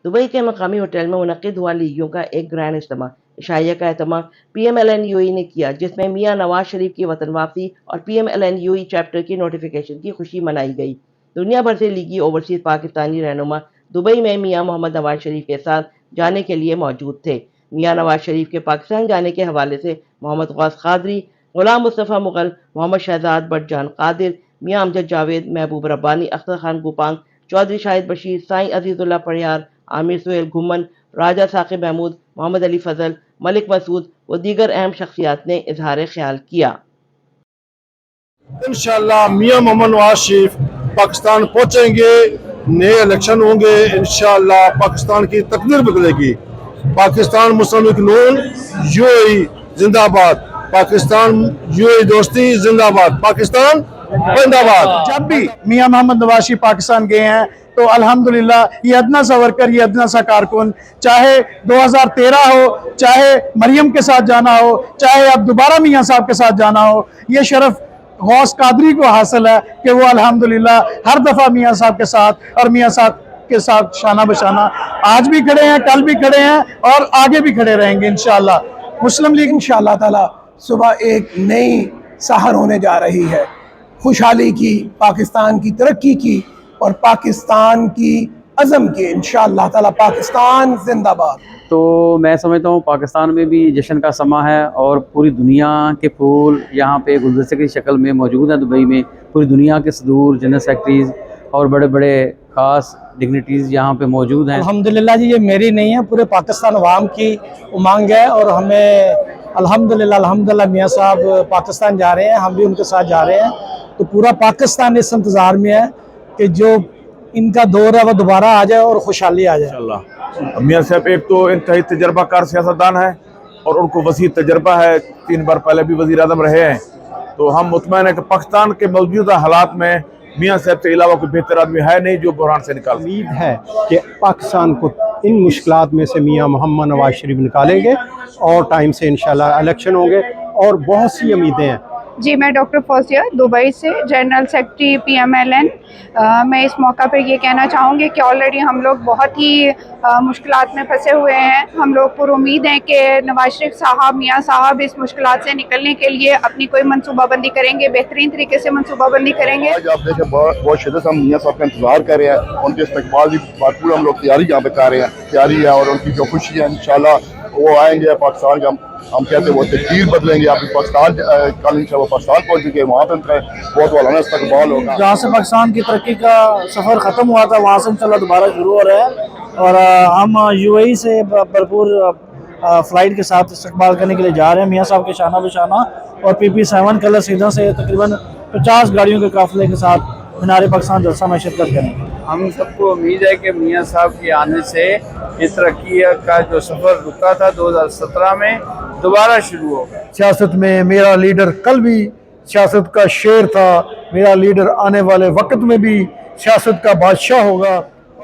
Dubai के मकामी hotel में मुनक्किद हुआ लीगियों का एक ग्रैंड इज्तिमा। इशाइया का एहतमाम PMLN-UAE ने किया, जिसमें मियां नवाज शरीफ की वतन वापसी और PMLN-UAE चैप्टर की नोटिफिकेशन की खुशी मनाई गई। दुनिया भर से लीगी ओवरसीज पाकिस्तानी रहनुमा दुबई में मियां मोहम्मद नवाज शरीफ के साथ जाने के लिए मौजूद थे। मियां नवाज शरीफ के पाकिस्तान जाने के हवाले से मोहम्मद गौस कादरी, गुलाम मुस्तफ़ा मुगल, मोहम्मद शहजाद बट जान कादिर, मियां अमजद जावेद, महबूब रब्बानी, अख्तर खान गुपांग, चौधरी शाहिद बशीर, साईं अजीजुल्लाह परियार, आमिर सुहेल घुमन, राजा साकिब महमूद, मोहम्मद अली फजल, मलिक मसूद व दीगर अहम शख्सियात ने इजहार ख्याल किया। इंशाअल्लाह मियां मोहम्मद नवाज शरीफ पाकिस्तान पहुंचेंगे, नए इलेक्शन होंगे, इंशाअल्लाह पाकिस्तान की तकदीर बदलेगी। पाकिस्तान मुस्लिम लीग नून यूएई जिंदाबाद, पाकिस्तान यूएई दोस्ती जिंदाबाद, पाकिस्तान जिंदाबाद। जब भी मियां मोहम्मद नवाज शरीफ पाकिस्तान गए हैं तो अल्हम्दुलिल्लाह ये अदना सा वर्कर, ये अदना सा कारकुन, चाहे 2013 हो, चाहे मरियम के साथ जाना हो, चाहे अब दोबारा मियां साहब के साथ जाना हो, ये शरफ गौस कादरी को हासिल है कि वो अल्हम्दुलिल्लाह हर दफ़ा मियां साहब के साथ और मियां साहब के साथ शाना बशाना आज भी खड़े हैं, कल भी खड़े हैं और आगे भी खड़े रहेंगे इंशाअल्लाह। मुस्लिम लीग इंशाअल्लाह ताला सुबह एक नई सहर होने जा रही है, खुशहाली की, पाकिस्तान की तरक्की की और पाकिस्तान की अज़म की। इंशाअल्लाह ताला पाकिस्तान जिंदाबाद। तो मैं समझता हूँ पाकिस्तान में भी जश्न का समा है और पूरी दुनिया के फूल यहाँ पे गुलदस्ते की शक्ल में मौजूद हैं। दुबई में पूरी दुनिया के सदूर, जनरल सेक्रेटरीज़ और बड़े बड़े ख़ास डिग्निटीज़ यहाँ पे मौजूद हैं। अल्हम्दुलिल्लाह जी, ये मेरी नहीं है, पूरे पाकिस्तान अवाम की उमंग है और हमें अल्हम्दुलिल्लाह मियां साहब पाकिस्तान जा रहे हैं, हम भी उनके साथ जा रहे हैं। तो पूरा पाकिस्तान इस इंतज़ार में है कि जो इनका दौर है वो दोबारा आ जाए और खुशहाली आ जाए इंशाअल्लाह। मियां साहब एक तो इंतहाई तजर्बाकार सियासतदान है और उनको वसी तजर्बा है, 3 बार पहले भी वज़ीर आज़म रहे हैं। तो हम मुतमईन है कि पाकिस्तान के मौजूदा हालात में मियां साहब के अलावा कोई बेहतर आदमी है नहीं जो बहरान से निकाल। उम्मीद है कि पाकिस्तान को इन मुश्किलात में से मियां मोहम्मद नवाज शरीफ निकालेंगे और टाइम से इंशाल्लाह इलेक्शन होंगे और बहुत सी उम्मीदें हैं। जी, मैं डॉक्टर फौजिया दुबई से, जनरल सेक्रेटरी PMLN। मैं इस मौका पर ये कहना चाहूँगी कि ऑलरेडी हम लोग बहुत ही मुश्किलात में फंसे हुए हैं। हम लोग पर उम्मीद हैं कि नवाज शरीफ साहब, मियां साहब इस मुश्किलात से निकलने के लिए अपनी कोई मनसूबाबंदी करेंगे, बेहतरीन तरीके से मनसूबाबंदी करेंगे। आज आप देखें बहुत शिद्दत से हम मियां साहब का इंतजार कर रहे हैं, उनके इस्तकबाल की भरपूर हम लोग तैयारी यहाँ पे कर रहे हैं, तैयारी है और उनकी जो खुशी है इंशाल्लाह वो आएंगे पाकिस्तान का। हम कहते हैं वो तकदीर बदलेंगे। अभी पाकिस्तान कल इंशाल्लाह वो पाकिस्तान पहुँच चुके हैं, वहाँ पे उनका बहुत वालाना इस्तकबाल होगा। जहाँ से पाकिस्तान की तरक्की का सफ़र ख़त्म हुआ था वहाँ से इंशाल्लाह दोबारा शुरू हो रहा है और हम UAE से भरपूर फ़्लाइट के साथ इस्तकबाल करने के लिए जा रहे हैं मियां साहब के शाना बशाना और PP7 कलर सीधा से तकरीबन 50 गाड़ियों के काफ़िले के साथ मीनार पाकिस्तान जलसा में शिरकत करेंगे। हम सबको उम्मीद है कि मियां साहब के आने से इस तरक्की का जो सफ़र रुका था 2017 में दोबारा शुरू होगा। सियासत में मेरा लीडर कल भी सियासत का शेर था, मेरा लीडर आने वाले वक्त में भी सियासत का बादशाह होगा।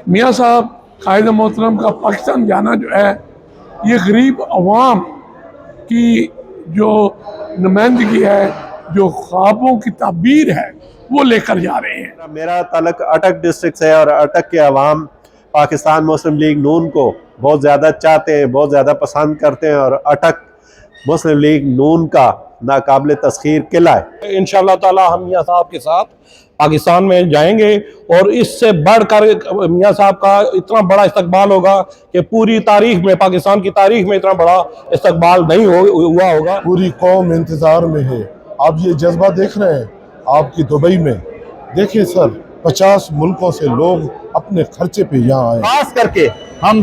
मियां साहब कायद मोहतरम का पाकिस्तान जाना जो है ये गरीब अवाम की जो नुमाइंदगी है, जो ख्वाबों की ताबीर है वो लेकर जा रहे हैं। मेरा ताल्लुक अटक डिस्ट्रिक्ट से और अटक के अवाम पाकिस्तान मुस्लिम लीग नून को बहुत ज़्यादा चाहते हैं, बहुत ज़्यादा पसंद करते हैं और अटक मुस्लिम लीग नून का नाकाबिल तस्खीर किला है। इंशाअल्लाह ताला हम मियां साहब के साथ पाकिस्तान में जाएंगे और इससे बढ़कर मियां साहब का इतना बड़ा इस्तकबाल होगा कि पूरी तारीख में, पाकिस्तान की तारीख में इतना बड़ा इस्तकबाल नहीं हुआ होगा। पूरी कौम इंतजार में है। आप ये जज्बा देख रहे हैं आपकी दुबई में, देखिए सर 50 मुल्कों से लोग अपने खर्चे पे यहाँ आए। खास करके हम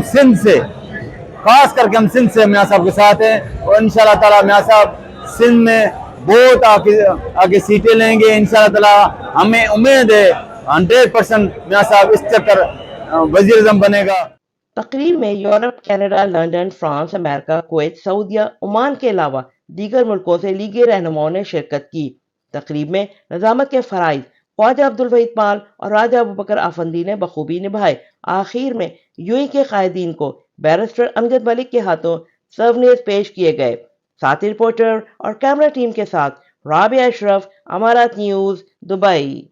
सिंध से मियां साहब के साथ हैं और इंशाअल्लाह ताला मियां साहब सिंध में बहुत आगे सीटें लेंगे। इंशाअल्लाह ताला हमें उम्मीद है 100% मियां साहब इस चक्कर वज़ीर आज़म बनेगा। तकरीब में Europe, Canada, London, France, America, Kuwait, सऊदीया, ओमान के अलावा दीगर मुल्कों से लीगी रहनुमाओं ने शिरकत की। तकरीब में नज़ामत के फ़राइज़ ख्वाजा अब्दुल वहीद पाल और राजा अबू बकर आफंदी ने बखूबी निभाए। आखिर में यूएई के कायदीन को बैरिस्टर अमजद मलिक के हाथों सर्वनेस पेश किए गए। साथी रिपोर्टर और कैमरा टीम के साथ राबिया अशरफ, अमारात न्यूज़, दुबई।